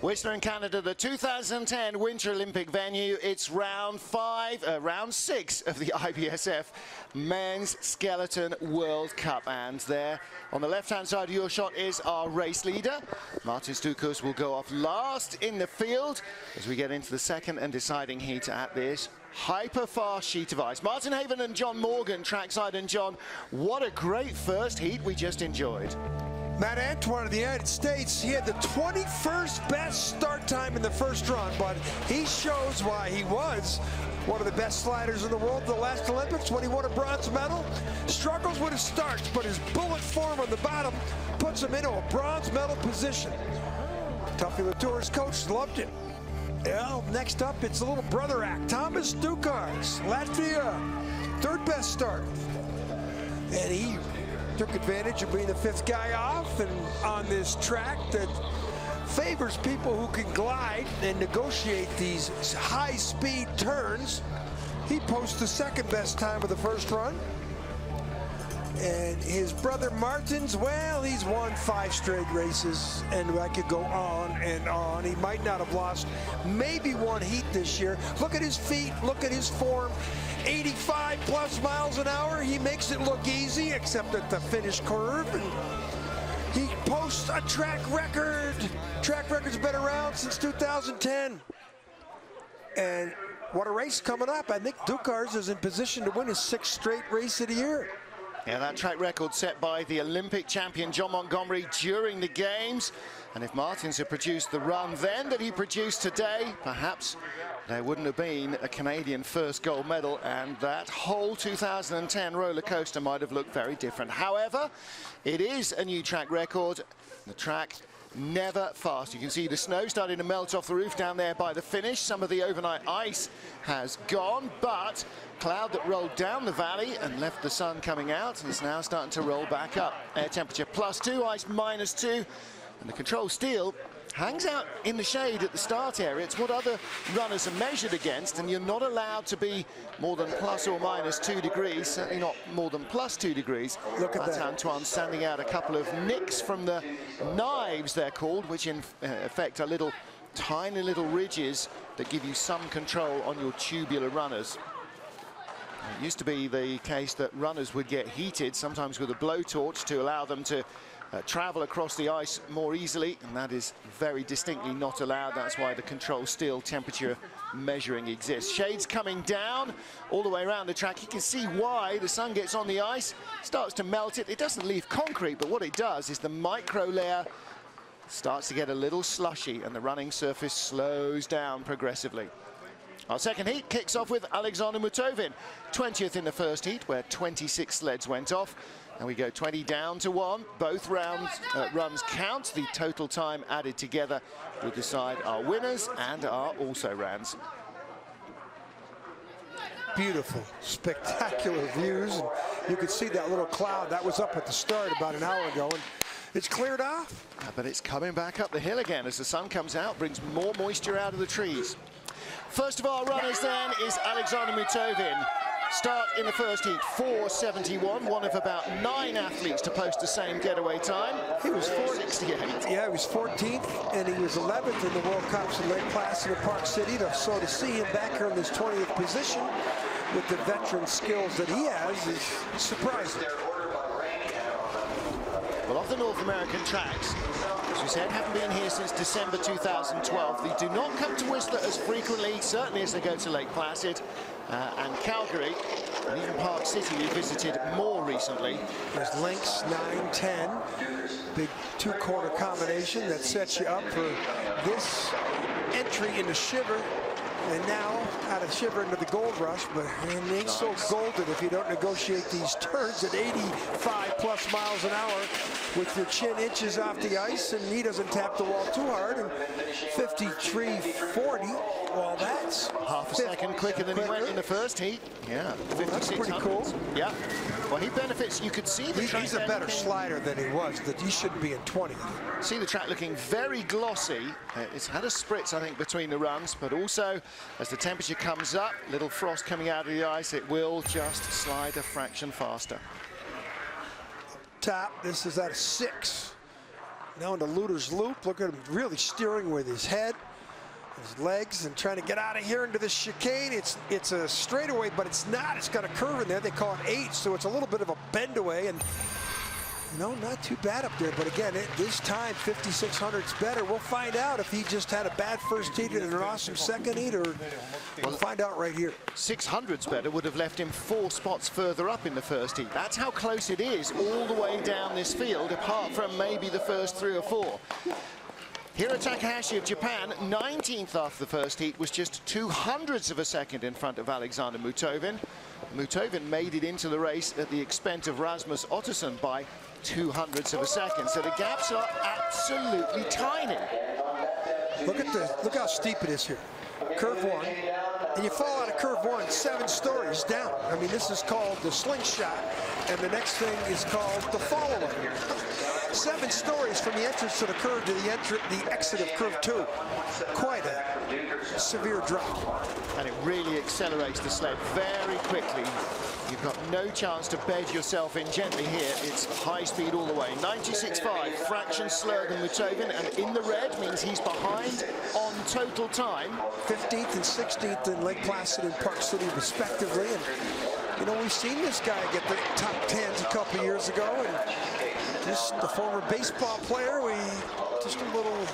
Whistler in Canada, the 2010 Winter Olympic venue. It's round 6 of the IBSF Men's Skeleton World Cup. And there on the left-hand side of your shot is our race leader. Martin Stukus will go off last in the field as we get into the second and deciding heat at this hyper-fast sheet of ice. Martin Haven and John Morgan trackside. And John, what a great first heat we just enjoyed. Matt Antoine of the United States, he had the 21st best start time in the first run, but he shows why he was one of the best sliders in the world the last Olympics when he won a bronze medal. Struggles with his starts, but his bullet form on the bottom puts him into a bronze medal position. Tuffy Latour's coach loved it. Well, next up, it's a little brother act. Thomas Stukas, Latvia, third best start. And he took advantage of being the fifth guy off, and on this track that favors people who can glide and negotiate these high-speed turns, he posts the second best time of the first run. And his brother Martins, well, he's won 5 straight races, and I could go on and on. He might not have lost maybe one heat this year. Look at his feet, look at his form. 85 plus miles an hour. He makes it look easy, except at the finish curve. And he posts a track record. Track record's been around since 2010. And what a race coming up. I think Stukas is in position to win his 6th straight race of the year. Yeah, that track record set by the Olympic champion John Montgomery during the games. And if Martins had produced the run then that he produced today, perhaps there wouldn't have been a Canadian first gold medal, and that whole 2010 roller coaster might have looked very different. However, it is a new track record. The track never fast. You can see the snow starting to melt off the roof down there by the finish. Some of the overnight ice has gone, but cloud that rolled down the valley and left the sun coming out is now starting to roll back up. Air temperature +2, ice -2, and the control steel hangs out in the shade at the start area. It's what other runners are measured against, and you're not allowed to be more than ± or -2 degrees, certainly not more than +2 degrees. Look at that. Antoine sanding out a couple of nicks from the knives, they're called, which in effect are little, tiny little ridges that give you some control on your tubular runners. It used to be the case that runners would get heated, sometimes with a blowtorch, to allow them to travel across the ice more easily, and that is very distinctly not allowed. That's why the control steel temperature measuring exists. Shades coming down all the way around the track. You can see why the sun gets on the ice, starts to melt it. It doesn't leave concrete, but what it does is the micro layer starts to get a little slushy, and the running surface slows down progressively. Our second heat kicks off with Alexander Mutovin, 20th in the first heat, where 26 sleds went off. And we go 20 down to 1. Both runs count. The total time added together will decide our winners and our also-rans. Beautiful, spectacular views. And you can see that little cloud that was up at the start about an hour ago, and it's cleared off. But it's coming back up the hill again as the sun comes out, brings more moisture out of the trees. First of our runners then is Alexander Mutovin. Start in the first heat, 4:71, one of about 9 athletes to post the same getaway time. He was 4:68. Yeah, he was 14th, and he was 11th in the World Cups in Lake Placid in Park City. So to see him back here in this 20th position with the veteran skills that he has is surprising. Well, off the North American tracks, as we said, haven't been here since December 2012. They do not come to Whistler as frequently, certainly as they go to Lake Placid and Calgary, and even Park City we visited more recently. There's links 9-10, big 2-quarter combination that sets you up for this entry into Shiver, and now out of Shiver into the Gold Rush, but it ain't so golden if you don't negotiate these turns at 85 plus miles an hour with your chin inches off the ice, and he doesn't tap the wall too hard. And 53.40, well, that's half a second quicker than he went in the first heat. Yeah, well, that's pretty cool. Yeah, well, he benefits. You could see the track. He's a better slider than he was. That he shouldn't be in 20th. See the track looking very glossy. It's had a spritz, I think, between the runs, but also as the temperature comes up, little frost coming out of the ice, it will just slide a fraction faster. Top, this is at 6. Now into Luder's loop. Look at him really steering with his head, his legs, and trying to get out of here into this chicane. It's a straightaway, but it's not. It's got a curve in there. They call it H, so it's a little bit of a bend away. And not too bad up there. But again, this time 5,600's better. We'll find out if he just had a bad first heat and an awesome second heat, or we'll find out right here. 600's better would have left him 4 spots further up in the first heat. That's how close it is all the way down this field, apart from maybe the first 3 or 4. Hiro Takahashi of Japan, 19th after the first heat, was just 0.02 of a second in front of Alexander Mutovin. Mutovin made it into the race at the expense of Rasmus Ottosson by 0.02 of a second. So the gaps are absolutely tiny. Look how steep it is here. Curve 1, and you fall out of curve 1 7 stories down. I mean, this is called the slingshot, and the next thing is called the follow-up. 7 stories from the entrance to the curve to the exit of curve 2. Quite a severe drop. And it really accelerates the sled very quickly. You've got no chance to bed yourself in gently here. It's high speed all the way. 96.5, fraction slower than Mutovin, and in the red means he's behind on total time. 15th and 16th in Lake Placid and Park City, respectively. And we've seen this guy get the top 10s a couple years ago, and just the former baseball player, just a little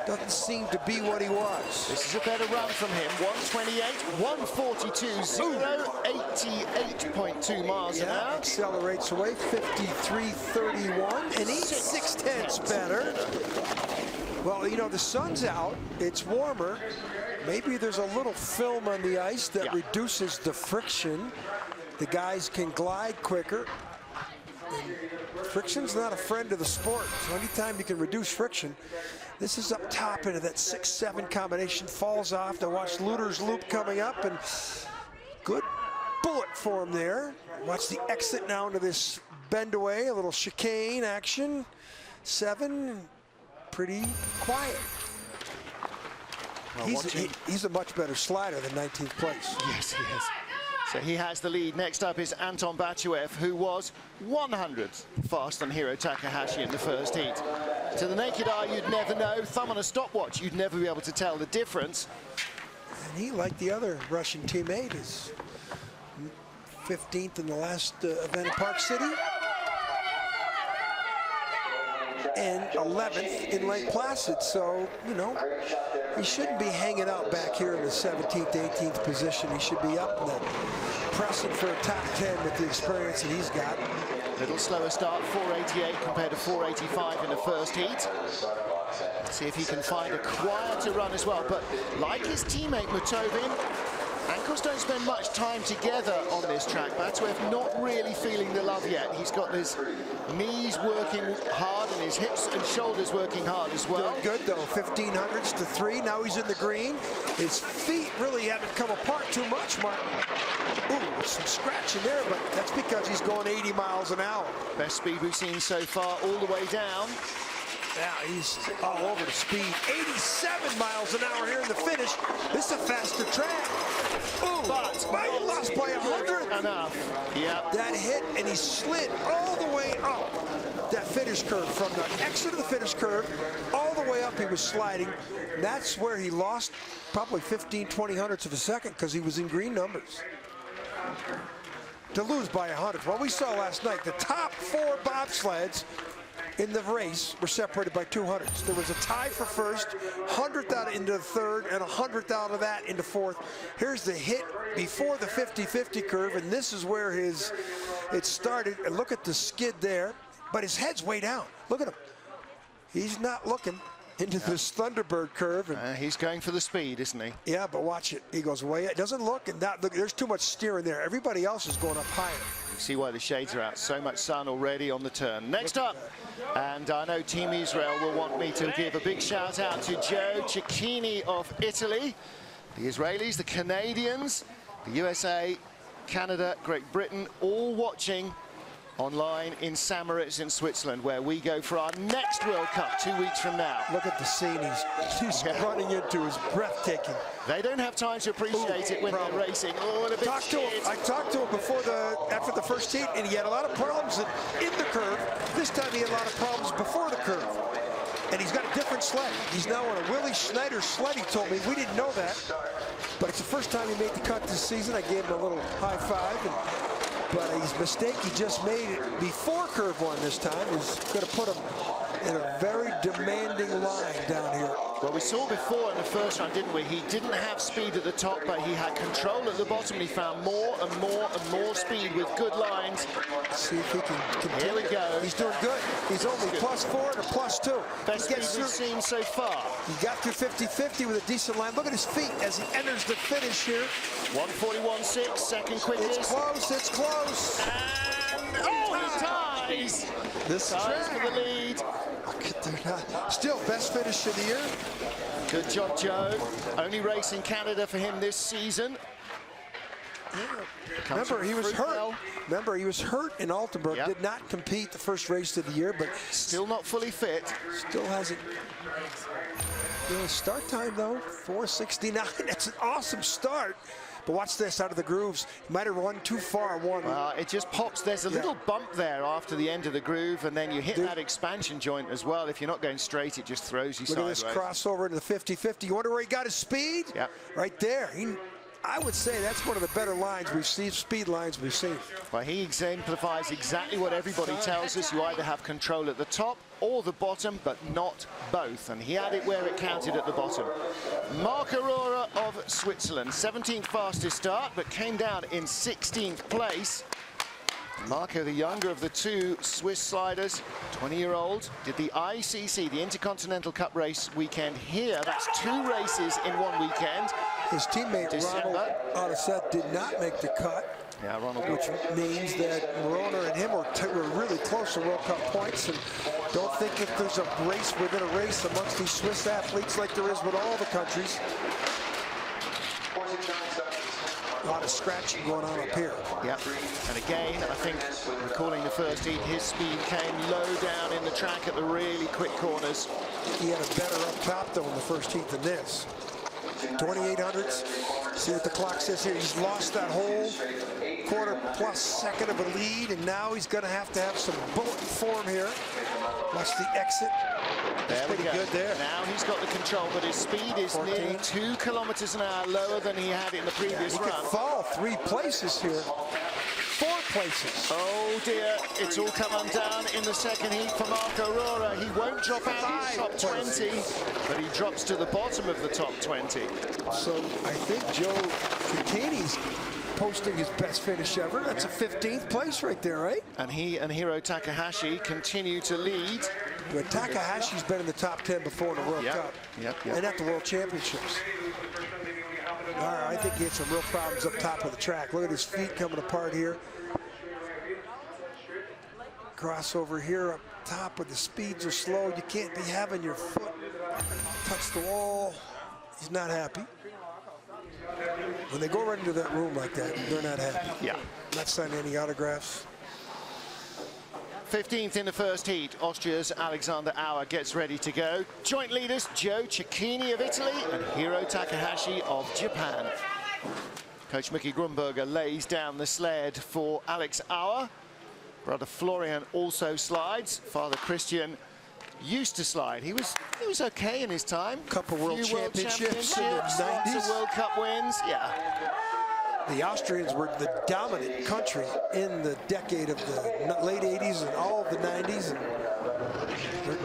doesn't seem to be what he was. This is a better run from him. 128, 142, 88.2 miles an hour. Accelerates away, 53.31, and he's 6/10 better. Well, the sun's out, it's warmer. Maybe there's a little film on the ice that reduces the friction. The guys can glide quicker. And friction's not a friend of the sport. So anytime you can reduce friction, this is up top into that 6-7 combination, falls off. Now watch Luder's loop coming up, and good bullet for him there. Watch the exit now into this bend away, a little chicane action. 7, pretty quiet. Well, he's a much better slider than 19th place. Yes, he is. So he has the lead. Next up is Anton Bachuev, who was 100th faster than Hiro Takahashi in the first heat. To the naked eye, you'd never know. Thumb on a stopwatch, you'd never be able to tell the difference. And he, like the other Russian teammate, is 15th in the last event in Park City, and 11th in Lake Placid. So, he shouldn't be hanging out back here in the 17th, 18th position. He should be up in the pressing for a top 10 with the experience that he's got. Little slower start, 488 compared to 485 in the first heat. See if he can find a quieter run as well. But like his teammate Mutovin, ankles don't spend much time together on this track. Bachuev not really feeling the love yet. He's got his knees working hard and his hips and shoulders working hard as well. Doing good though, 1500s to 3. Now he's in the green. His feet really haven't come apart too much, Martin. Ooh, some scratching there, but that's because he's going 80 miles an hour. Best speed we've seen so far, all the way down. Now he's all over the speed. 87 miles an hour here in the finish. This is a faster track. Ooh, but he lost by 100. Enough. Yeah. That hit, and he slid all the way up that finish curve. From the exit of the finish curve all the way up, he was sliding. That's where he lost probably 15, 20 hundredths of a second, because he was in green numbers. To lose by 100. Well, we saw last night the top 4 bobsleds in the race were separated by 200ths. There was a tie for first, 100th out into the third, and 100th out of that into fourth. Here's the hit before the 50-50 curve, and this is where it started. And look at the skid there, but his head's way down. Look at him. He's not looking into this Thunderbird curve. And he's going for the speed, isn't he? Yeah, but watch it. He goes way. It doesn't look, and look, there's too much steering there. Everybody else is going up higher. You see why the shades are out. So much sun already on the turn. Next up, and I know Team Israel will want me to give a big shout out to Joe Cecchini of Italy. The Israelis, the Canadians, the USA, Canada, Great Britain, all watching online in St. in Switzerland, where we go for our next World Cup 2 weeks from now. Look at the scene he's running into. Is breathtaking. They don't have time to appreciate it when they're racing. Oh, and a bit I talked to him after the first heat, and he had a lot of problems in the curve. This time he had a lot of problems before the curve. And he's got a different sled. He's now on a Willie Schneider sled, he told me. We didn't know that. But it's the first time he made the cut this season. I gave him a little high five. But his mistake he just made it before curve one this time is going to put him in a very demanding line down here. Well, we saw before in the first round, didn't we? He didn't have speed at the top, but he had control at the bottom. He found more and more and more speed with good lines. Let's see if he can continue. Here we go. He's doing good. He's only +4 and a +2. Best speed we've seen so far. He got through 50-50 with a decent line. Look at his feet as he enters the finish here. 141.6, second quickest. It's close, it's close. And, oh, he ties. This ties for the lead. Still, best finish of the year. Good job, Joe. Only race in Canada for him this season. Remember, he was hurt. Remember, he was hurt in Altenburg. Yep. Did not compete the first race of the year, but still not fully fit. Still hasn't. Start time though, 4:69. That's an awesome start. But watch this out of the grooves. He might have run too far. It just pops. There's a little bump there after the end of the groove, and then you hit that expansion joint as well. If you're not going straight, it just throws you sideways. Look at this crossover into the 50-50. You wonder where he got his speed? Yep. Right there. I would say that's one of the better lines we've seen, speed lines we've seen. Well, he exemplifies exactly what everybody tells us. You either have control at the top or the bottom, but not both. And he had it where it counted at the bottom. Marc Aurora of Switzerland, 17th fastest start, but came down in 16th place. Marco, the younger of the two Swiss sliders, 20-year-old, did the ICC, the Intercontinental Cup race weekend here. That's 2 races in one weekend. His teammate Ronald Audesette did not make the cut. Yeah, Ronald. Which means that Morona and him were really close to World Cup points. And don't think that there's a race within a race amongst these Swiss athletes like there is with all the countries. A lot of scratching going on up here. Yeah, and again, I think, recalling the first heat, his speed came low down in the track at the really quick corners. He had a better up top, though, in the first heat than this. 2800s. See what the clock says here. He's lost that whole quarter-plus second of a lead, and now he's going to have some bullet form here. Watch the exit. That's pretty good there. Now he's got the control, but his speed is nearly 2 kilometers an hour lower than he had in the previous run. He could fall 3 places here. 4 places. Oh dear, it's all come undone in the second heat for Marc Aurora. He won't drop out of the top 20, but he drops to the bottom of the top 20. So I think Joe Cicchini's posting his best finish ever. That's a 15th place right there, right? And he and Hiro Takahashi continue to lead. But Takahashi's been in the top 10 before in the World Cup. And at the World Championships. All right, I think he had some real problems up top of the track. Look at his feet coming apart here. Crossover here up top, but the speeds are slow. You can't be having your foot touch the wall. He's not happy. When they go right into that room like that, they're not happy. Yeah. Not signing any autographs. 15th in the first heat, Austria's Alexander Auer gets ready to go. Joint leaders, Joe Cicchini of Italy and Hiro Takahashi of Japan. Coach Mickey Grunberger lays down the sled for Alex Auer. Brother Florian also slides. Father Christian used to slide. He was okay in his time. Couple world championships in the 90s. Lots of World Cup wins. Yeah. The Austrians were the dominant country in the decade of the late 80s and all of the 90s. And they're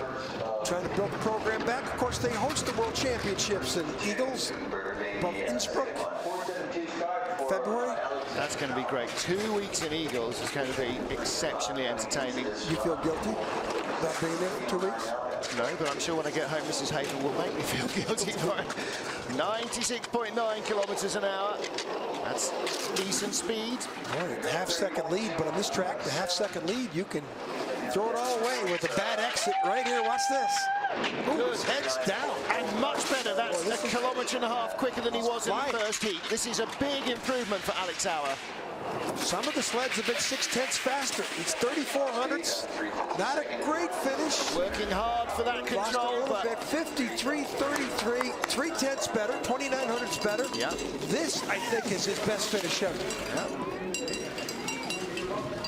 trying to build the program back. Of course, they host the World Championships in Eagles, above Innsbruck, February. That's going to be great. 2 weeks in Eagles is going to be exceptionally entertaining. You feel guilty about being there for 2 weeks? No, but I'm sure when I get home, Mrs. Hayden will make me feel guilty for it. 96.9 kilometers an hour. That's decent speed. Right, half-second lead, but on this track, the half-second lead, you can throw it all away with a bad exit right here. Watch this. Ooh, his head's down. And much better. That's a kilometer and a half quicker than he was in the first heat. This is a big improvement for Alex Auer. Some of the sleds have been 6/10 faster. It's 3400ths. Not a great finish. Working hard for that Lost a control, little but bit. 53.33. 3/10ths better. 2900ths better. Yeah. This, I think, is his best finish ever. Yeah.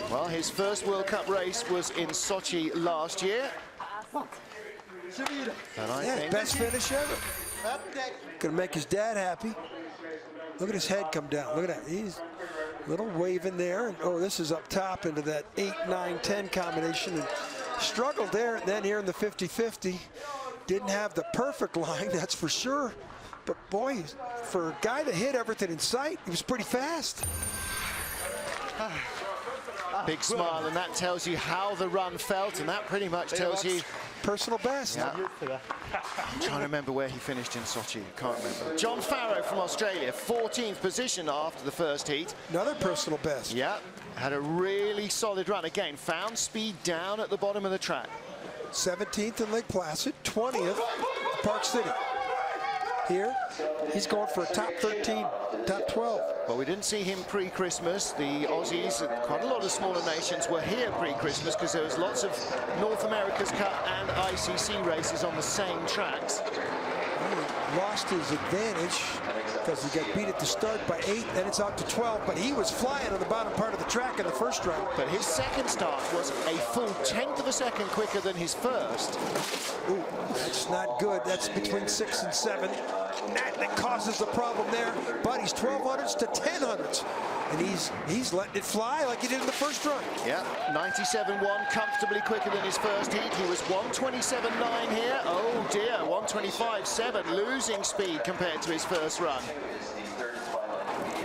Well, his first World Cup race was in Sochi last year. And I think best finish ever. Gonna make his dad happy. Look at his head come down. Look at that. He's a little wave in there. And, oh, this is up top into that 8, 9, 10 combination. And struggled there. And then here in the 50-50, didn't have the perfect line, that's for sure. But boy, for a guy that hit everything in sight, he was pretty fast. big smile, and that tells you how the run felt, and that pretty much tells you personal best. Yeah. I'm trying to remember where he finished in Sochi. Can't remember. John Farrow from Australia, 14th position after the first heat. Another personal best. Yeah, had a really solid run. Again, found speed down at the bottom of the track. 17th in Lake Placid, 20th Park City. Here, he's going for a top 13, top 12. Well, we didn't see him pre-Christmas. The Aussies, quite a lot of smaller nations, were here pre-Christmas because there was lots of North America's Cup and ICC races on the same tracks. He lost his advantage because he got beat at the start by 8, then it's out to 12, but he was flying on the bottom part of the track in the first round. But his second start was a full 1/10 of a second quicker than his first. Ooh, that's not good. That's between 6 and 7. That causes the problem there. But he's 1200s to 1000s. And he's letting it fly like he did in the first run. Yeah, 97.1, comfortably quicker than his first heat. He was 127.9 here. Oh dear, 125.7, losing speed compared to his first run.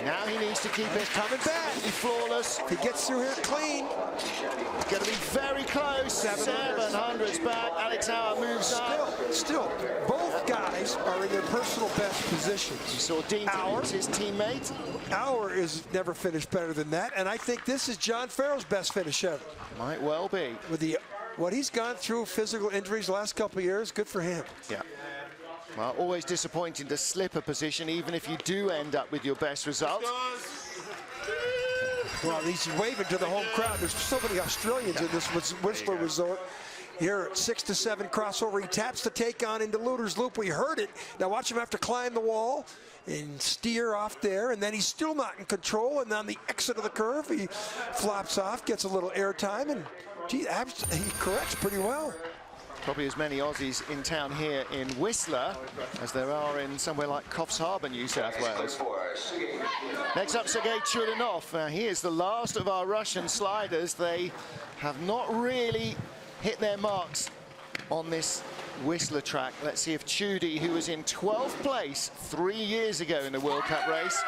Now he needs to keep it coming back. Flawless. If he gets through here clean, it's going to be very close. 700s back. Alex Hauer moves up. Still, both guys are in their personal best positions. You saw Dean Hauer, his teammate. Hauer is never finished better than that, and I think this is John Farrow's best finish ever. Might well be. With what he's gone through, physical injuries the last couple of years, good for him. Yeah. Well, always disappointing to slip a position, even if you do end up with your best result. Well, he's waving to the home crowd. There's so many Australians in this Whistler resort. Here, 6 to 7 crossover. He taps the take on into Luder's Loop. We heard it. Now watch him have to climb the wall and steer off there, and then he's still not in control. And on the exit of the curve, he flops off, gets a little air time, and gee, he corrects pretty well. Probably as many Aussies in town here in Whistler as there are in somewhere like Coffs Harbour, New South Wales. Next up, Sergei Chulinov. He is the last of our Russian sliders. They have not really hit their marks on this Whistler track. Let's see if Chudi, who was in 12th place 3 years ago in the World Cup race,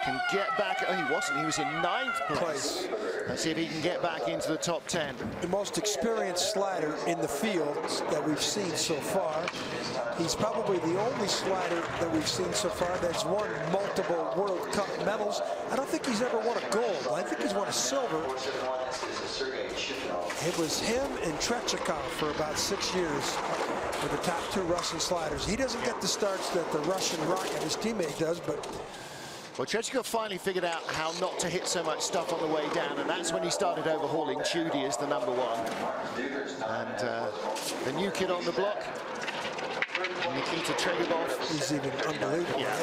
can get back. Oh, he wasn't. He was in 9th place. Let's see if he can get back into the top 10. The most experienced slider in the field that we've seen so far. He's probably the only slider that we've seen so far that's won multiple World Cup medals. I don't think he's ever won a gold. I think he's won a silver. It was him and Trechikov for about 6 years were the top 2 Russian sliders. He doesn't get the starts that the Russian Rocket, his teammate, does, but well, Trechikov finally figured out how not to hit so much stuff on the way down, and that's when he started overhauling Chudi as the #1. And the new kid on the block, Nikita Tregubov. He's even unbelievable. Yeah,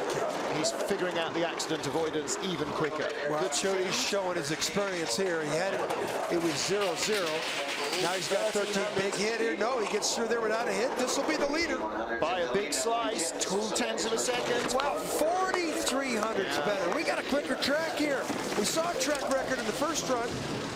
he's figuring out the accident avoidance even quicker. Well, Chudi's showing his experience here. He had it was 0-0. Now he's got 13. Big hit here. No, he gets through there without a hit. This will be the leader. By a big slice, 2/10 of a second. Wow, 4,300s better. We got a quicker track here. We saw a track record in the first run.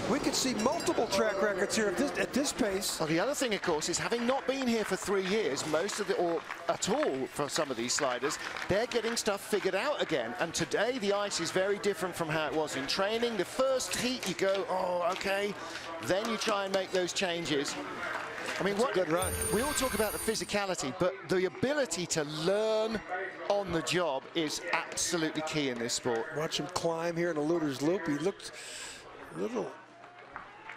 We could see multiple track records here at this pace. Well, the other thing, of course, is having not been here for 3 years, most of the, or at all for some of these sliders, they're getting stuff figured out again. And today, the ice is very different from how it was in training. The first heat, you go, oh, okay. Then you try and make those changes. I mean, what, a good run. We all talk about the physicality, but the ability to learn on the job is absolutely key in this sport. Watch him climb here in the Luder's Loop. He looked a little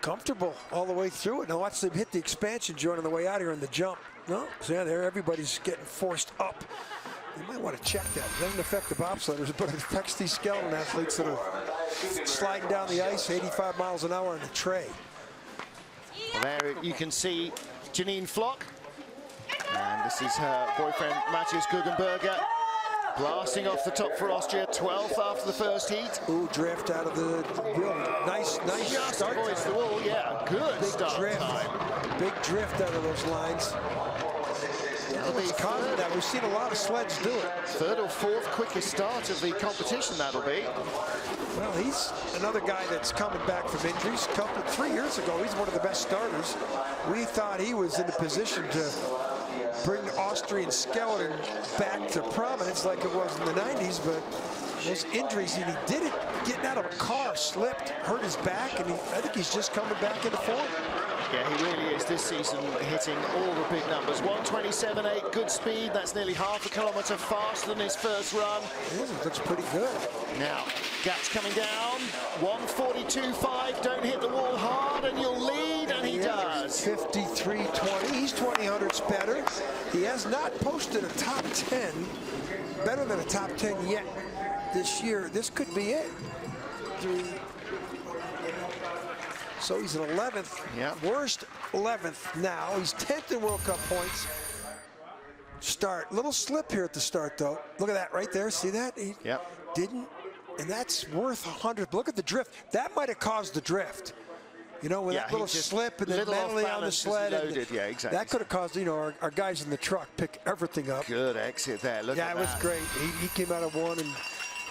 comfortable all the way through it. Now watch them hit the expansion joint on the way out here in the jump. No, so yeah, there everybody's getting forced up. You might want to check that. It doesn't affect the bobsledders, but it affects these skeleton athletes that are sliding down the ice, 85 miles an hour on a tray. There you can see Janine Flock. And this is her boyfriend, Matthias Guggenberger, blasting off the top for Austria, 12th after the first heat. Ooh, drift out of the real nice Just start avoids time. the wall, yeah, good Big start drift. time. Big drift out of those lines. What's causing that? We've seen a lot of sleds do it. Third or fourth quickest start of the competition, that'll be. Well, he's another guy that's coming back from injuries. 3 years ago, he's one of the best starters. We thought he was in a position to bring the Austrian skeleton back to prominence like it was in the 90s, but those injuries, and he did it getting out of a car, slipped, hurt his back, and I think he's just coming back into form. Yeah, he really is this season, hitting all the big numbers. 1:27.8, good speed. That's nearly half a kilometre faster than his first run. It looks pretty good. Now, gaps coming down. 1:42.5. Don't hit the wall hard, and you'll lead, and he does. 53.20. He's 20 hundredths better. He has not posted a top 10, better than a top 10 yet this year. This could be it. So he's an 11th, worst 11th now. He's 10th in World Cup points. Start, little slip here at the start though. Look at that right there, see that? He didn't, and that's worth 100. Look at the drift. That might have caused the drift. You know, with that little slip and then mentally on the sled. Loaded. Yeah, exactly. That could have caused, you know, our guys in the truck pick everything up. Good exit there, look at that. Yeah, it was great. He came out of one and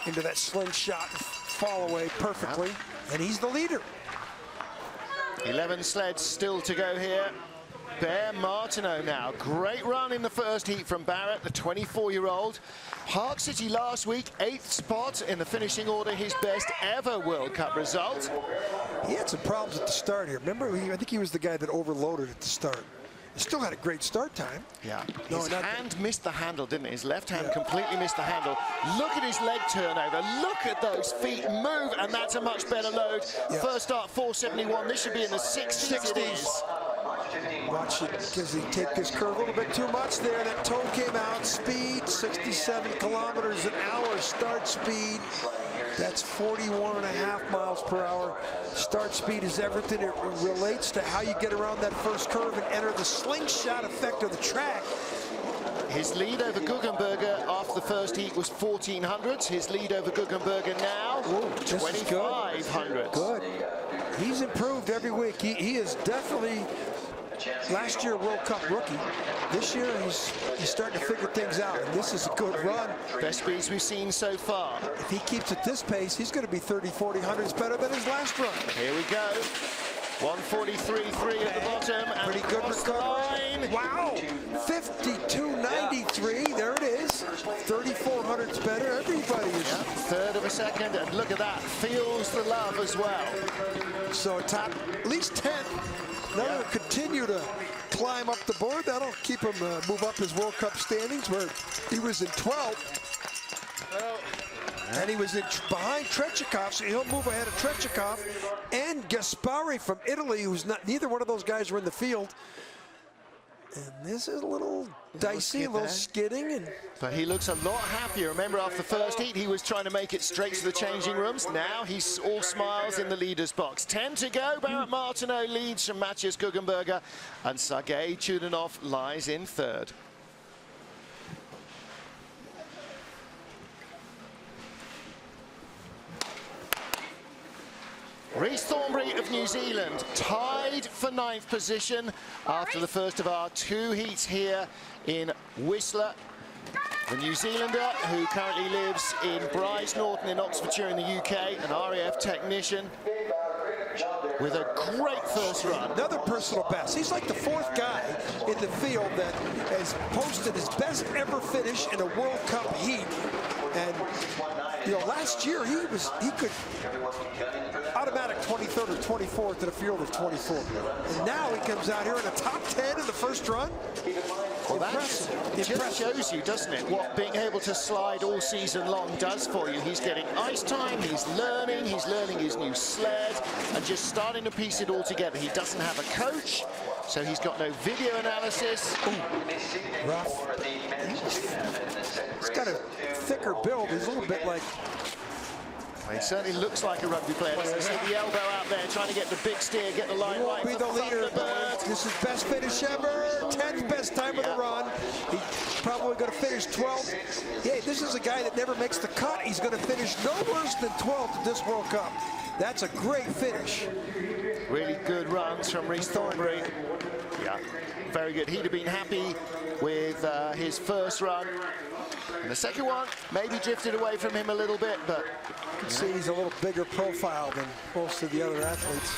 into that slingshot fall away perfectly, and he's the leader. 11 sleds still to go here. Bear Martineau now. Great run in the first heat from Barrett, the 24-year-old. Park City last week, 8th spot in the finishing order, his best ever World Cup result. He had some problems at the start here. Remember, I think he was the guy that overloaded at the start. He still had a great start time. Yeah, his hand missed the handle, didn't it? His left hand completely missed the handle. Look at his leg turnover. Look at those feet move, and that's a much better load. First start, 471. This should be in the 60s. Watch it, because he take this curve a little bit too much there. That toe came out. Speed, 67 kilometers an hour start speed. That's 41.5 miles per hour. Start speed is everything. It relates to how you get around that first curve and enter the slingshot effect of the track. His lead over Guggenberger after the first heat was 1400s. His lead over Guggenberger now, 2500s. Good. He's improved every week. He is definitely last year World Cup rookie. This year he's starting to figure things out, and this is a good run. Best speeds we've seen so far. If he keeps at this pace, he's going to be 30, 40 hundreds better than his last run. Here we go. 143.3 at the bottom. And pretty good recovery. Wow. 52.93. There it is. 3,400's better. Everybody is. Third of a second, and look at that. Feels the love as well. So top at least 10. Now he'll continue to climb up the board. That'll keep him move up his World Cup standings, where he was in 12th. And he was behind Tretyakov, so he'll move ahead of Tretyakov and Gaspari from Italy, who's not, neither one of those guys were in the field. And this is a little dicey, a little skidding. But he looks a lot happier. Remember, after the first heat, he was trying to make it straight to the changing rooms. Now he's all smiles in the leader's box. 10 to go. Barrett Martineau leads from Matthias Guggenberger, and Sergei Chudinov lies in third. Rhys Thornberry of New Zealand tied for 9th position after the first of our 2 heats here in Whistler. The New Zealander, who currently lives in Brize Norton in Oxfordshire in the UK, an RAF technician, with a great first run. Another personal best. He's like the 4th guy in the field that has posted his best ever finish in a World Cup heat. And you know, last year he could automatic 23rd or 24th in a field of 24. And now he comes out here in the top 10 in the first run. Well, that just shows you, doesn't it, what being able to slide all season long does for you. He's getting ice time, he's learning his new sled, and just starting to piece it all together. He doesn't have a coach, so he's got no video analysis. Ooh, rough. He's got a thicker build. He's a little bit like He certainly looks like a rugby player. You see the elbow out there, trying to get the big steer, get the line right. Be the leader. This is best finish ever. 10th best time of the run. He's probably going to finish 12th. Yeah, this is a guy that never makes the cut. He's going to finish no worse than 12th at this World Cup. That's a great finish. Really good runs from Rhys Thornberry. Yeah, very good. He'd have been happy with his first run. And the second one maybe drifted away from him a little bit, but you can see he's a little bigger profile than most of the other athletes.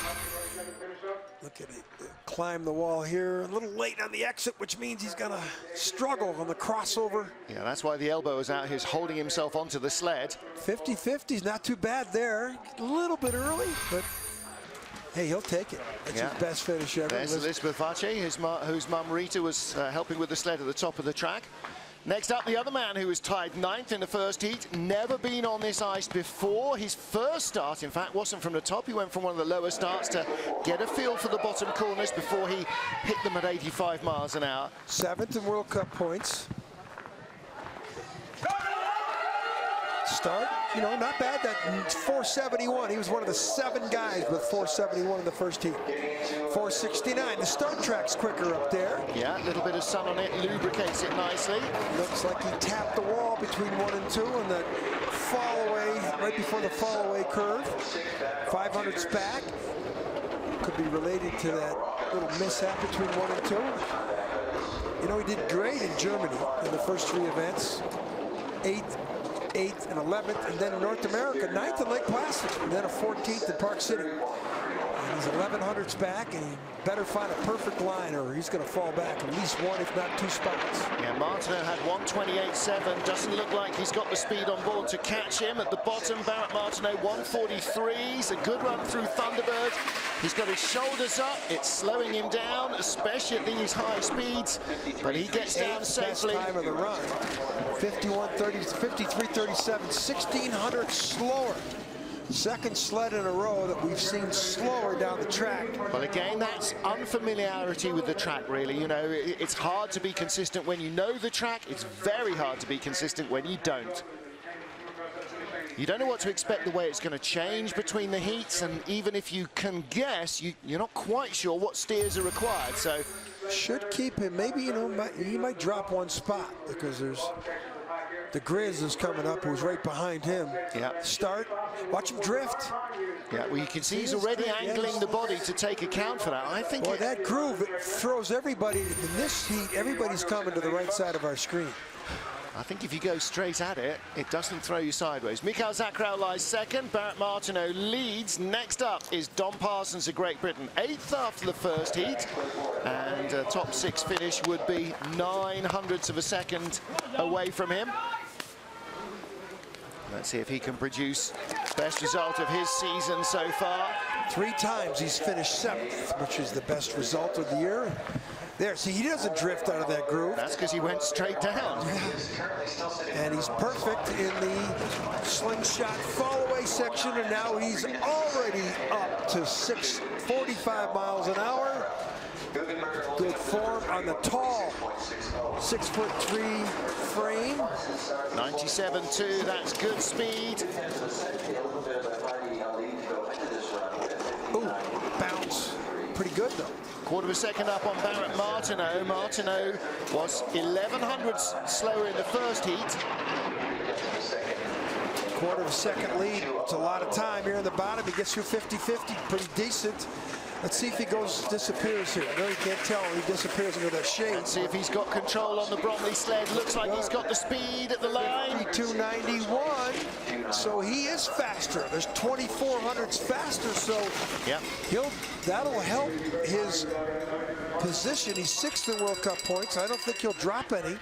Look at it. Climb the wall here. A little late on the exit, which means he's going to struggle on the crossover. Yeah, that's why the elbow is out. He's holding himself onto the sled. 50-50 is not too bad there. A little bit early, but hey, he'll take it. That's his best finish ever. There's Elizabeth Vache, whose mum Rita was helping with the sled at the top of the track. Next up, the other man who was tied 9th in the first heat, never been on this ice before. His first start, in fact, wasn't from the top. He went from one of the lower starts to get a feel for the bottom corners before he hit them at 85 miles an hour. 7th in World Cup points. Start, you know, not bad. That 471. He was one of the 7 guys with 471 in the first heat. 469. The start track's quicker up there. Yeah, a little bit of sun on it, lubricates it nicely. Looks like he tapped the wall between 1 and 2 and the fall away, right before the fall away curve. 500's back. Could be related to that little mishap between 1 and 2. You know, he did great in Germany in the first 3 events. 8th and 11th, and then in North America, 9th in Lake Placid, and then a 14th in Park City. And he's 1100s back, and he better find a perfect line, or he's going to fall back at least 1, if not 2 spots. Yeah, Martineau had 128.7. Doesn't look like he's got the speed on board to catch him. At the bottom, Barrett Martineau 143. It's a good run through Thunderbird. He's got his shoulders up. It's slowing him down, especially at these high speeds. But he gets down safely. Best time of the run. 51.30, 53.37, 1600 slower. Second sled in a row that we've seen slower down the track. Well, again, that's unfamiliarity with the track, really. You know, it's hard to be consistent when you know the track. It's very hard to be consistent when you don't. You don't know what to expect the way it's going to change between the heats, and even if you can guess, you're not quite sure what steers are required. So should keep him. Maybe, you know, he might drop 1 spot because there's the Grizz is coming up, who's right behind him. Yeah. Start. Watch him drift. Yeah, well, you can see he's already angling the body to take account for that. I think that groove, it throws everybody in this heat. Everybody's coming to the right side of our screen. I think if you go straight at it, it doesn't throw you sideways. Mikhail Zakrow lies 2nd. Barrett Martineau leads. Next up is Dom Parsons of Great Britain, 8th after the first heat. And a top 6 finish would be 900ths of a second away from him. Let's see if he can produce best result of his season so far. 3 times he's finished 7th, which is the best result of the year. There, see, he doesn't drift out of that groove. That's because he went straight down. And he's perfect in the slingshot fall-away section, and now he's already up to 645 miles an hour. Good form on the tall 6'3" frame. 97.2, that's good speed. Ooh, bounce. Pretty good, though. Quarter of a second up on Barrett Martineau. Martineau was 1100ths slower in the first heat. Quarter of a second lead. It's a lot of time here in the bottom. He gets through 50-50, pretty decent. Let's see if he disappears here. No, you can't tell. He disappears into that shade. Let's see if he's got control on the Bromley sled. Looks like he's got the speed at the line. 52.91. So he is faster. There's 2400s faster. So that'll help his position. He's 6th in World Cup points. I don't think he'll drop any.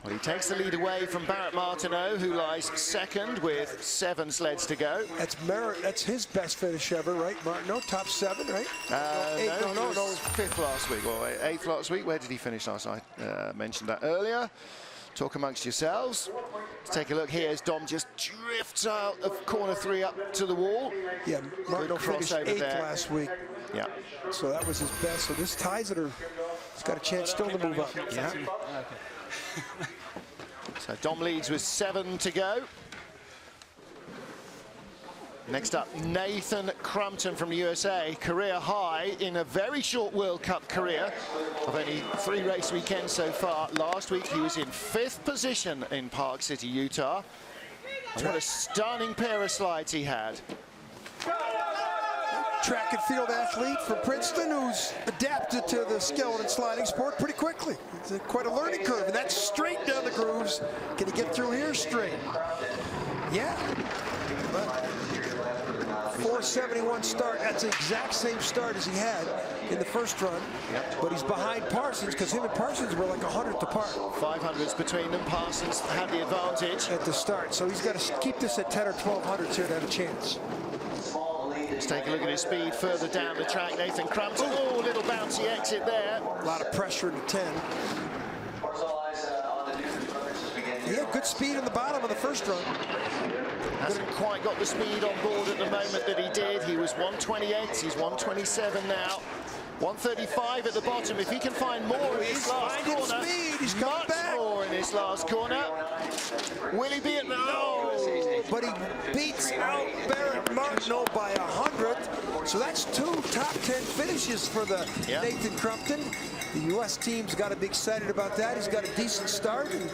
Well, he takes the lead away from Barrett Martineau, who lies 2nd with 7 sleds to go. That's his best finish ever, right, Martineau? Top 7, right? No, 5th last week, or 8th last week. Where did he finish last night? Mentioned that earlier. Talk amongst yourselves. Let's take a look here as Dom just drifts out of corner 3 up to the wall. Yeah, Martineau finished 8th last week. Yeah. So that was his best. So this ties it, or he's got a chance still to move up. Yeah. So Dom leads with 7 to go. Next up, Nathan Crumpton from the USA, career high in a very short World Cup career of only 3 race weekends so far. Last week he was in 5th position in Park City, Utah. And what a stunning pair of slides he had. Track and field athlete from Princeton who's adapted to the skeleton sliding sport pretty quickly. It's quite a learning curve, and that's straight down the grooves. Can he get through here straight? Yeah. But 471 start. That's the exact same start as he had in the first run. But he's behind Parsons because him and Parsons were like 100th apart. 500s between them. Parsons had the advantage at the start. So he's got to keep this at 10 or 1200s here to have a chance. Let's take a look at his speed further down the track. Nathan Crumpton. Oh, little bouncy exit there. A lot of pressure in the 10. He had good speed in the bottom of the first run. Hasn't quite got the speed on board at the moment that he did. He was 128, he's 127 now. 135 at the bottom. If he can find more in his last corner, he's coming back. More in his last corner. Will he be at no? But he beats out Barrett Martineau by 100. So that's 2 top 10 finishes for the Nathan Crumpton. The U.S. team's got to be excited about that. He's got a decent start. And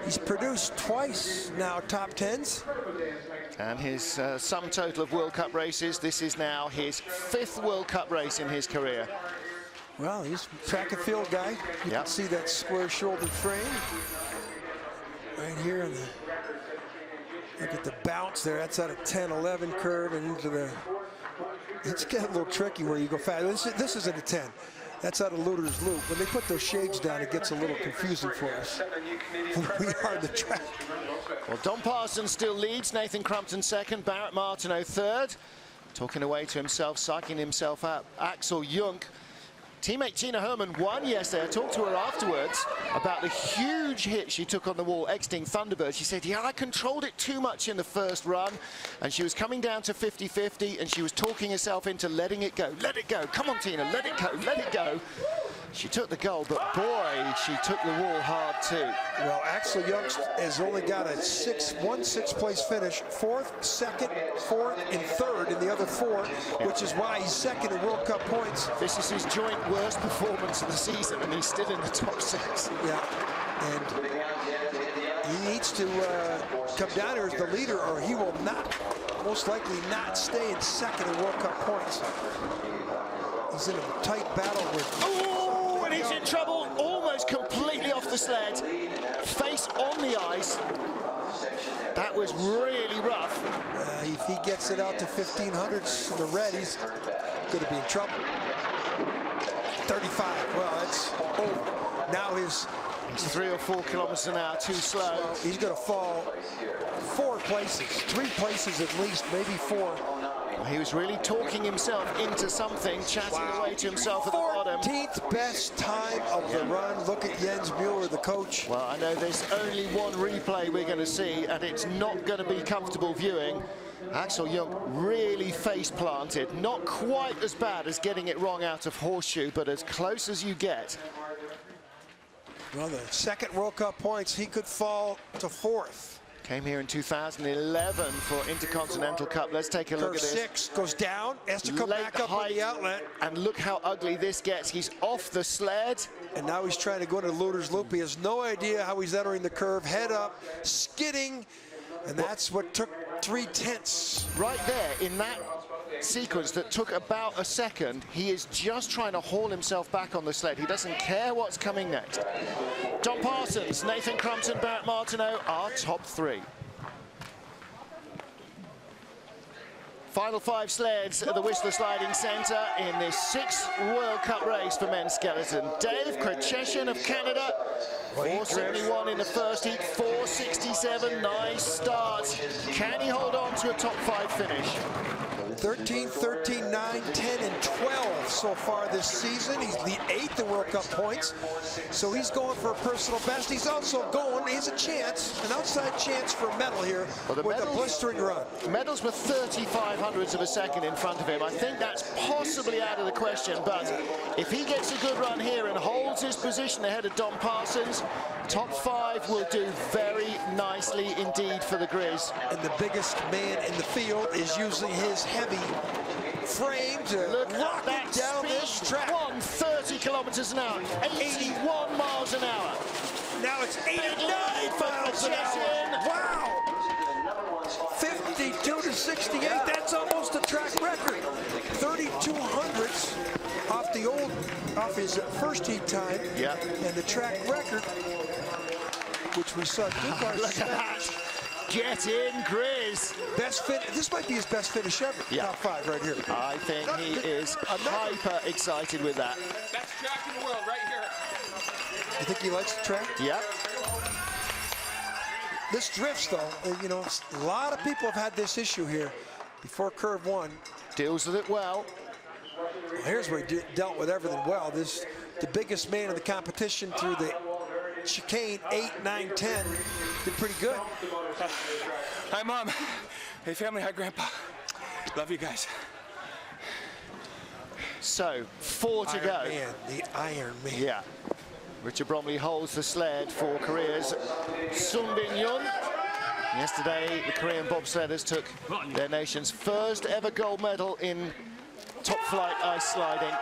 he's produced twice now top 10s. And his sum total of World Cup races, this is now his 5th World Cup race in his career. Well, he's a track and field guy. You can see that square-shouldered frame right here. Look at the bounce there. That's at a 10-11 curve and into the. It's getting a little tricky where you go fast. This isn't a 10. That's out of Luder's Loop. When they put those shades down, it gets a little confusing for us. We are the track. Well, Don Parsons still leads. Nathan Crumpton 2nd. Barrett Martineau 3rd. Talking away to himself, psyching himself up. Axel Junk. Teammate Tina Herman won yesterday. I talked to her afterwards about the huge hit she took on the wall exiting Thunderbird. She said, yeah, I controlled it too much in the first run. And she was coming down to 50-50, and she was talking herself into letting it go. Let it go. Come on, Tina. Let it go. Let it go. She took the goal, but boy, she took the wall hard too. Well, Axel Jung has only got a 6th place finish, 4th, 2nd, 4th, and 3rd in the other 4, which is why he's 2nd in World Cup points. This is his joint worst performance of the season, and he's still in the top 6. Yeah, and he needs to come down here as the leader, or he will not, most likely not stay in 2nd in World Cup points. He's in a tight battle with. Oh, and he's in trouble, almost completely off the sled, face on the ice. That was really rough. If he gets it out to 1500s in the red, he's going to be in trouble. 35. Well, that's over. Now he's 3 or 4 kilometers an hour too slow. He's going to fall 4 places, 3 places at least, maybe 4. He was really talking himself into something, chatting away to himself at the bottom. 14th best time of the run. Look at Jens Mueller, the coach. Well, I know there's only one replay we're going to see, and it's not going to be comfortable viewing. Axel Jung really face planted. Not quite as bad as getting it wrong out of Horseshoe, but as close as you get. Well, the 2nd World Cup points, he could fall to 4th. Came here in 2011 for Intercontinental Cup. Let's take a look at this. 6 goes down, has to come back up on the outlet. And look how ugly this gets. He's off the sled. And now he's trying to go into Luder's Loop. He has no idea how he's entering the curve. Head up, skidding. And that's what took 3/10. Right there in that sequence that took about a second, he is just trying to haul himself back on the sled. He doesn't care what's coming next. Don Parsons, Nathan Crumpton, Barrett Martineau are top 3. Final 5 sleds at the Whistler Sliding Centre in this 6th World Cup race for men's skeleton. Dave Kracheshin of Canada, 471 in the first heat, 467, nice start. Can he hold on to a top 5 finish? 13, 13, 9, 10, and 12 so far this season. He's the 8th in World Cup points. So he's going for a personal best. He's also going, he has a chance, an outside chance for a medal here with a blistering run. Medals were 35/100ths of a second in front of him. I think that's possibly out of the question, but if he gets a good run here and holds his position ahead of Don Parsons, top 5 will do very nicely indeed for the Grizz. And the biggest man in the field is using his heavy frame to rock it down this track. 130 kilometers an hour, 81 miles an hour. Now it's 89 miles an hour. Wow! 52 to 68, that's almost a track record. 3200ths off his first heat time. Yeah. And the track record, which we saw Dukar. Look at that. Get in, Grizz. Best fit. This might be his best finish ever. Yeah. Top 5 right here. I think he is hyper excited with that. Best track in the world right here. You think he likes the track? Yeah. This drifts, though. You know, a lot of people have had this issue here before curve 1. Deals with it well. Here's where he dealt with everything well. The biggest man in the competition through the chicane, 8, 9, 10, did pretty good. Hi, Mom. Hey, family. Hi, Grandpa. Love you guys. So, 4 to go. Iron Man, the Iron Man. Yeah. Richard Bromley holds the sled for Korea's Sung Bin Yoon. Yesterday, the Korean bobsledders took their nation's first ever gold medal in top flight ice sliding.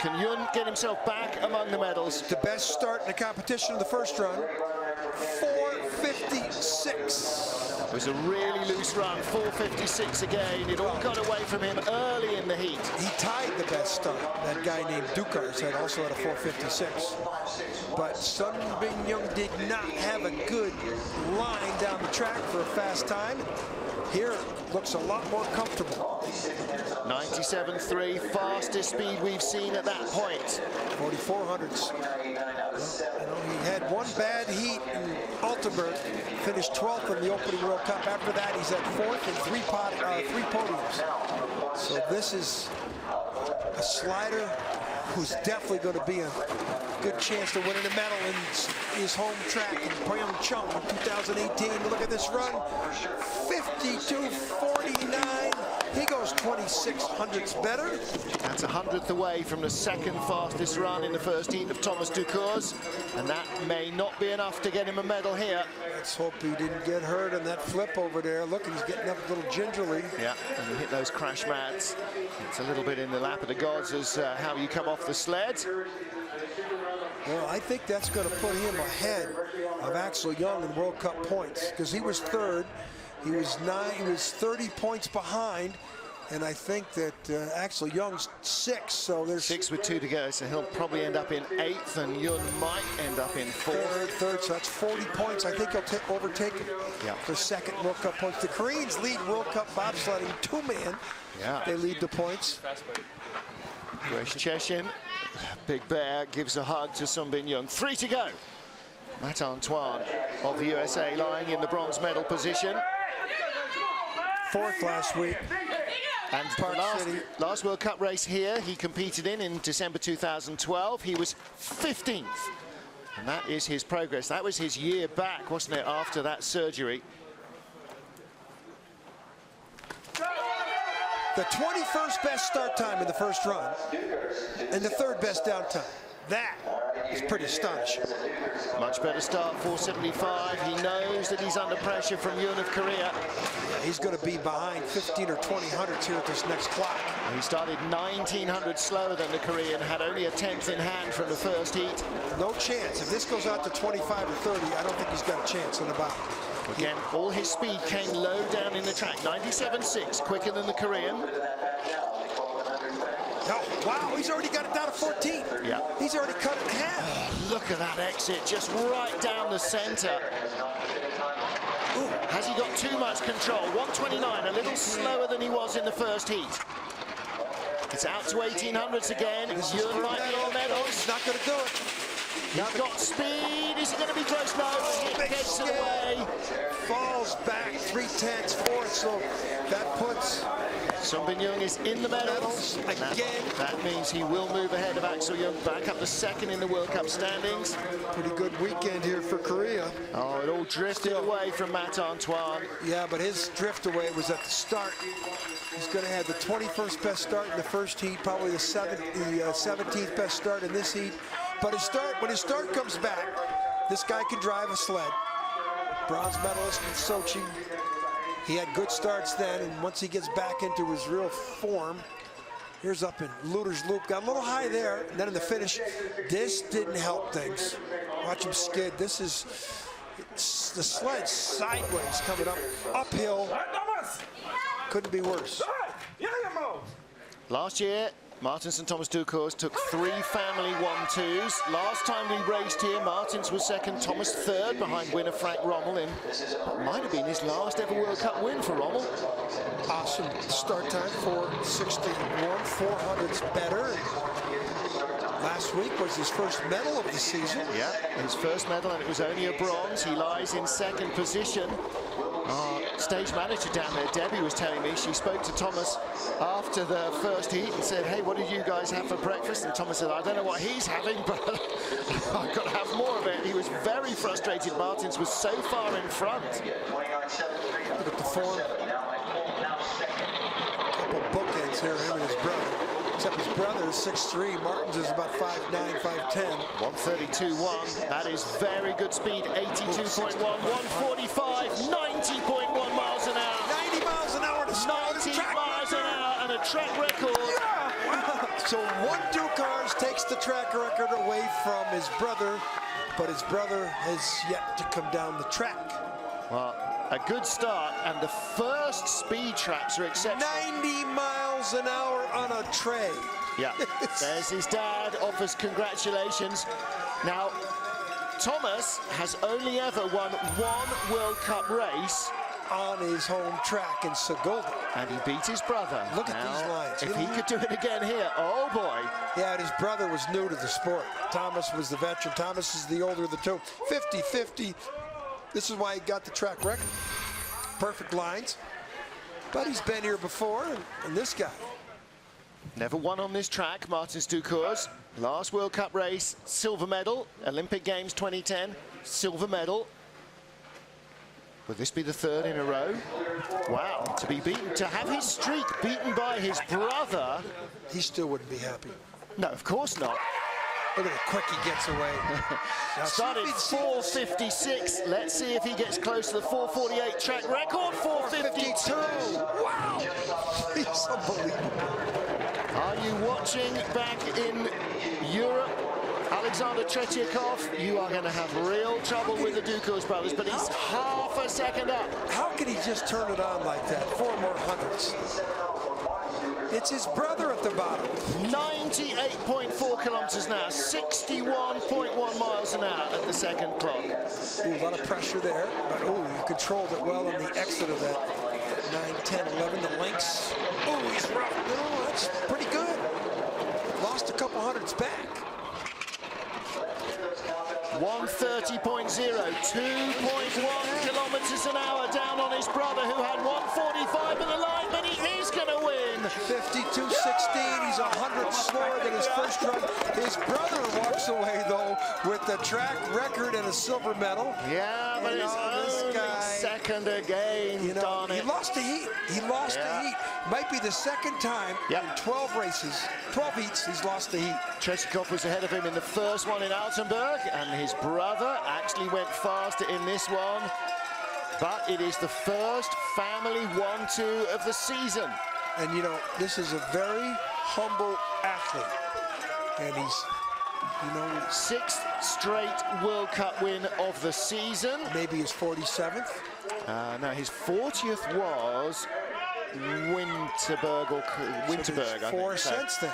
Can Yoon get himself back among the medals? The best start in the competition in the first run, 4:56. It was a really loose run, 4:56 again. It all got away from him early in the heat. He tied the best start. That guy named Dukars had also had a 4:56. But Sung Bin Yoon did not have a good line down the track for a fast time. Here it looks a lot more comfortable. 97.3, fastest speed we've seen at that point. 4400s. You know, he had one bad heat in Altenburg, finished 12th in the opening World Cup. After that, he's at 4th and 3 podiums. So this is a slider who's definitely going to be a good chance to winning a medal in his home track in Pyeongchang in 2018. Look at this run, 52.49. He goes 2600ths better. That's 100th away from the second fastest run in the first heat of Thomas Ducours, and that may not be enough to get him a medal here. Let's hope he didn't get hurt on that flip over there. Look, he's getting up a little gingerly. Yeah, and you hit those crash mats. It's a little bit in the lap of the gods as how you come off the sled. Well, I think that's going to put him ahead of Axel Young in World Cup points, because he was 3rd. He was 30 points behind, and I think that Axel Young's 6th, so there's 6 with 2 to go, so he'll probably end up in 8th, and Yoon might end up in 4th. Third, so that's 40 points. I think he'll overtake him for second World Cup points. The Koreans lead World Cup bobsledding 2-man. Yeah. They lead the points. Grace Cheshin, Big Bear, gives a hug to Sung Bin Yoon. 3 to go. Matt Antoine of the USA lying in the bronze medal position. 4th last week. And last World Cup race here he competed in December 2012. He was 15th. And that is his progress. That was his year back, wasn't it, after that surgery. The 21st best start time in the first run and the 3rd best down time. That is pretty astonishing. Much better start, 4:75. He knows that he's under pressure from Yoon of Korea. Yeah, he's going to be behind 15 or 20 hundredths here at this next clock. He started 1900 slower than the Korean, had only a 10th in hand from the first heat. No chance. If this goes out to 25 or 30, I don't think he's got a chance in the bout. Again, all his speed came low down in the track. 97.6, quicker than the Korean. Oh, wow, he's already got it down to 14. Yeah. He's already cut it in half. Oh, look at that exit, just right down the center. Ooh, has he got too much control? 129, a little slower than he was in the first heat. It's out to 1800s again. Yoon might be on medals. He's not going to do it. He's got speed. Is he going to be close? No, it gets it away. Falls back 3/10, so that puts Sung Bin Young is in the medals again. That means he will move ahead of Axel Young, back up to second in the World Cup standings. Pretty good weekend here for Korea. Oh, it all drifted away from Matt Antoine. Yeah, but his drift away was at the start. He's going to have the 21st best start in the first heat, probably the 17th best start in this heat. But when his start comes back, this guy can drive a sled. Bronze medalist in Sochi. He had good starts then, and once he gets back into his real form, here's up in Luder's Loop. Got a little high there, and then in the finish, this didn't help things. Watch him skid. This is the sled sideways coming up, uphill. Couldn't be worse. Last year, Martins and Thomas Ducours took 3 family 1-2s. Last time we raced here, Martins was second, Thomas third, behind winner Frank Rommel in what might have been his last ever World Cup win for Rommel. Awesome start time, 4:61, 400's better. Last week was his first medal of the season. Yeah, his first medal, and it was only a bronze. He lies in second position. Our stage manager down there, Debbie, was telling me she spoke to Thomas after the first heat and said, hey, what did you guys have for breakfast? And Thomas said, I don't know what he's having, but I've got to have more of it. He was very frustrated. Martins was so far in front. Look at the form. Couple bookends here, him and his brother. Except his brother is 6'3". Martins is about 5'9", 5'10". 132.1. That is very good speed. 82.1, 145, 90.1 miles an hour. 90 miles an hour to start. 90 miles an hour and a track record. Yeah. So one Ducours takes the track record away from his brother, but his brother has yet to come down the track. Well, a good start, and the first speed traps are exceptional. 90 miles an hour on a tray. Yeah, there's his dad, offers congratulations. Now, Thomas has only ever won one World Cup race on his home track in Segulda. And he beat his brother. Look at these lines. If he could do it again here, oh boy. Yeah, and his brother was new to the sport. Thomas was the veteran. Thomas is the older of the two. 50-50. This is why he got the track record. Perfect lines. But he's been here before, and this guy. Never won on this track, Martins Ducours. Last World Cup race, silver medal. Olympic Games 2010, silver medal. Will this be the third in a row? Wow, to be beaten, to have his streak beaten by his brother. He still wouldn't be happy. No, of course not. Look at how quick he gets away. Started 4:56. Let's see if he gets close to the 4:48 track record. 4:52. Wow. It's unbelievable. Are you watching back in Europe? Alexander Tretyakov, you are going to have real trouble with the Ducours brothers, but he's half a second up. How can he just turn it on like that? 4 more hundreds. It's his brother at the bottom. 98.4 kilometers an hour, 61.1 miles an hour at the second clock. Ooh, a lot of pressure there, but he controlled it well on the exit of that 9, 10, 11, the links. Oh, he's rough. No, that's pretty good. Lost a couple hundreds back. 130.0, 2.1 kilometers an hour down on his brother, who had 145 in the line, but he is going to win. 52.16, he's 100 slower than his first run. His brother walks away, though, with the track record and a silver medal. Yeah, but it's only second again, darn it. He lost the heat. He lost the heat. Might be the second time in 12 races, 12 heats, he's lost the heat. Tretyakov was ahead of him in the first one in Altenburg, and his brother actually went faster in this one. But it is the first family 1-2 of the season. And, you know, this is a very humble athlete. And he's, you know, 6th straight World Cup win of the season. Maybe his 47th? No, his 40th was Winterberg, I think. 4 cents then.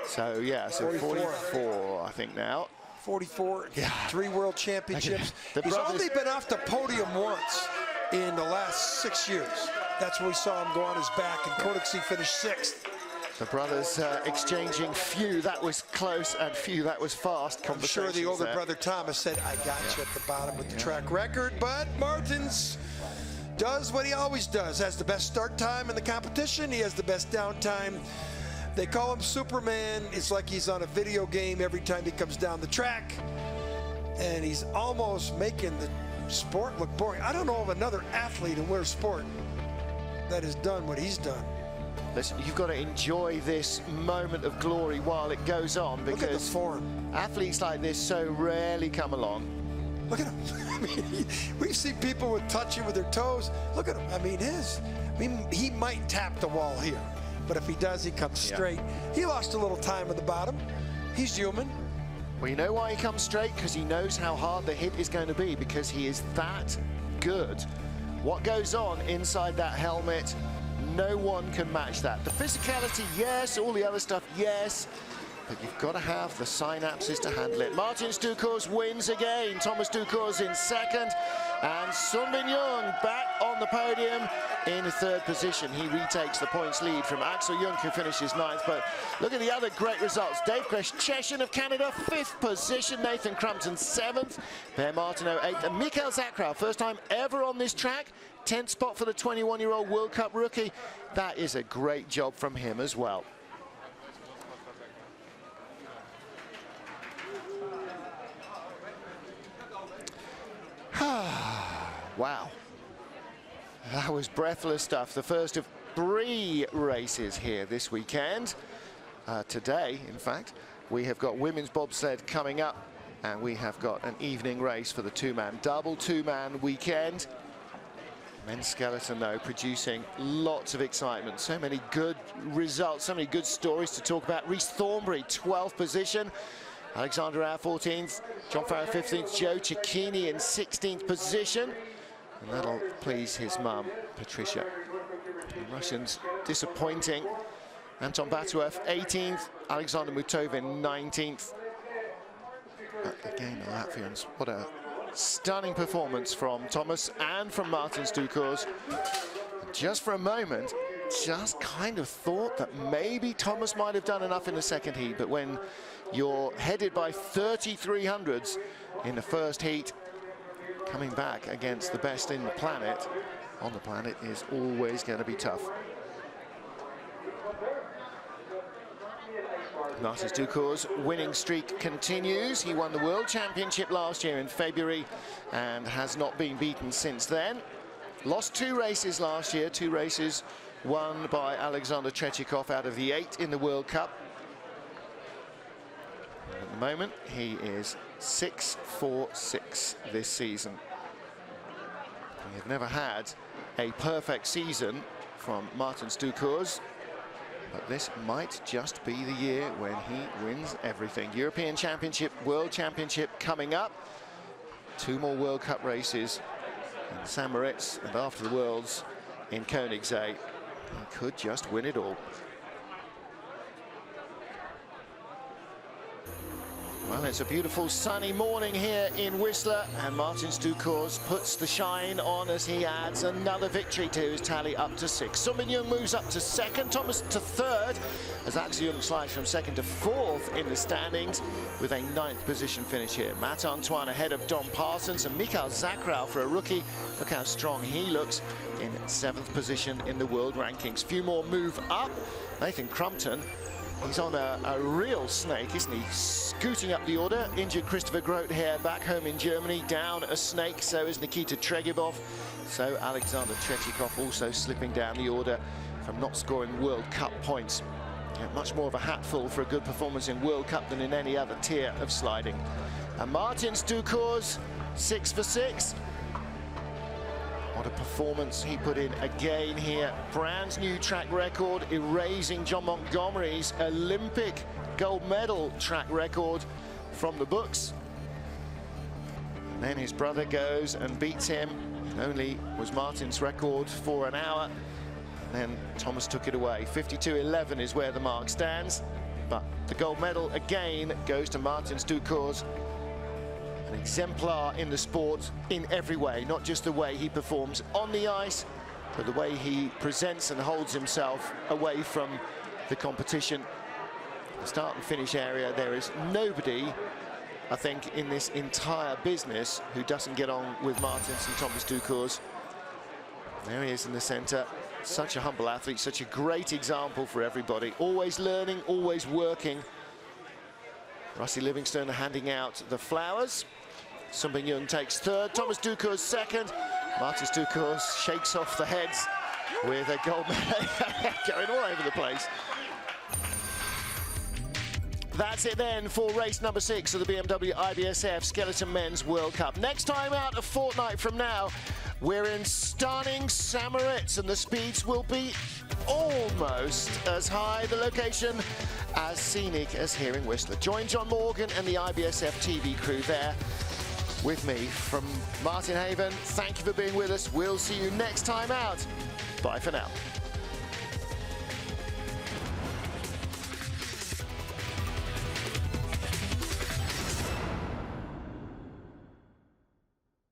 So, yeah, so 44, I think now. 44, 3 world championships. Okay. He's only been off the podium once in the last 6 years. That's where we saw him go on his back, and Kodiksi finished 6th. The brothers exchanging few that was close and few that was fast. I'm sure the older brother Thomas said, I got you at the bottom with the track record, but Martins does what he always does, has the best start time in the competition, he has the best downtime. They call him Superman. It's like he's on a video game every time he comes down the track, and he's almost making the sport look boring. I don't know of another athlete in winter sport that has done what he's done. Listen, you've got to enjoy this moment of glory while it goes on, because look at the form. Athletes like this so rarely come along. Look at him. I mean, we see people with touching with their toes. Look at him. I mean, he might tap the wall here, but if he does, he comes straight. He lost a little time at the bottom. He's human. Well, you know why he comes straight? Because he knows how hard the hit is going to be, because he is that good. What goes on inside that helmet, no one can match that. The physicality, yes. All the other stuff, yes. But you've got to have the synapses to handle it. Martins Ducours wins again. Thomas Ducours in second. And Sun Bin Young back on the podium in third position. He retakes the points lead from Axel Jung, who finishes ninth. But look at the other great results. Dave Greshcheshin of Canada, fifth position. Nathan Crumpton, seventh. Per Martineau, eighth. And Mikael Zakrau, first time ever on this track. 10th spot for the 21-year-old World Cup rookie. That is a great job from him as well. Wow. That was breathless stuff. The first of 3 races here this weekend. Today, in fact, we have got women's bobsled coming up, and we have got an evening race for the two-man double, two-man weekend. Men's skeleton, though, producing lots of excitement. So many good results, so many good stories to talk about. Reece Thornberry, 12th position. Alexander Hour, 14th. John Farrar, 15th. Joe Cecchini in 16th position. And that'll please his mum, Patricia. The Russians disappointing. Anton Batuev, 18th. Alexander Mutovin, 19th. But again, the Latvians, what a stunning performance from Thomas and from Martins Ducours. Just for a moment, just kind of thought that maybe Thomas might have done enough in the second heat, but when you're headed by 3300s in the first heat, coming back against the best in the planet, on the planet, is always going to be tough. Martins Ducours' winning streak continues. He won the World Championship last year in February and has not been beaten since then. Lost 2 races last year, 2 races won by Alexander Tretiakov out of the 8 in the World Cup. At the moment, he is 6-4-6 this season. We have never had a perfect season from Martins Ducours, but this might just be the year when he wins everything. European Championship, World Championship coming up. 2 more World Cup races in St. Moritz, and after the Worlds in Koenigsegg. He could just win it all. Well, it's a beautiful sunny morning here in Whistler, and Martins Ducours puts the shine on as he adds another victory to his tally up to 6. Sun Bin Young moves up to 2nd, Thomas to 3rd, as Axel Jung slides from 2nd to 4th in the standings with a 9th position finish here. Matt Antoine ahead of Don Parsons, and Mikael Zakrau, for a rookie, look how strong he looks, in 7th position in the world rankings. Few more move up. Nathan Crumpton, he's on a real snake, isn't he? Scooting up the order. Injured Christopher Grote here back home in Germany, down a snake. So is Nikita Tregibov. So Alexander Tretiakov also slipping down the order from not scoring World Cup points. Yeah, much more of a hatful for a good performance in World Cup than in any other tier of sliding. And Martins Ducours, 6 for 6. What a performance he put in again here. Brand new track record, erasing John Montgomery's Olympic gold medal track record from the books. And then his brother goes and beats him. Only was Martin's record for an hour. And then Thomas took it away. 52.11 is where the mark stands. But the gold medal again goes to Martins Ducours. An exemplar in the sport in every way, not just the way he performs on the ice, but the way he presents and holds himself away from the competition. The start and finish area, there is nobody, I think, in this entire business who doesn't get on with Martins and Thomas Ducours. There he is in the centre. Such a humble athlete, such a great example for everybody. Always learning, always working. Rusty Livingston handing out the flowers. Sun Bin-young takes third. Thomas Ducours second. Martins Ducours shakes off the heads with a gold medal going all over the place. That's it then for race number 6 of the BMW IBSF Skeleton Men's World Cup. Next time out, a fortnight from now, we're in stunning St. Moritz, and the speeds will be almost as high, the location as scenic as here in Whistler. Join John Morgan and the IBSF TV crew there with me from Martin Haven. Thank you for being with us. We'll see you next time out. Bye for now.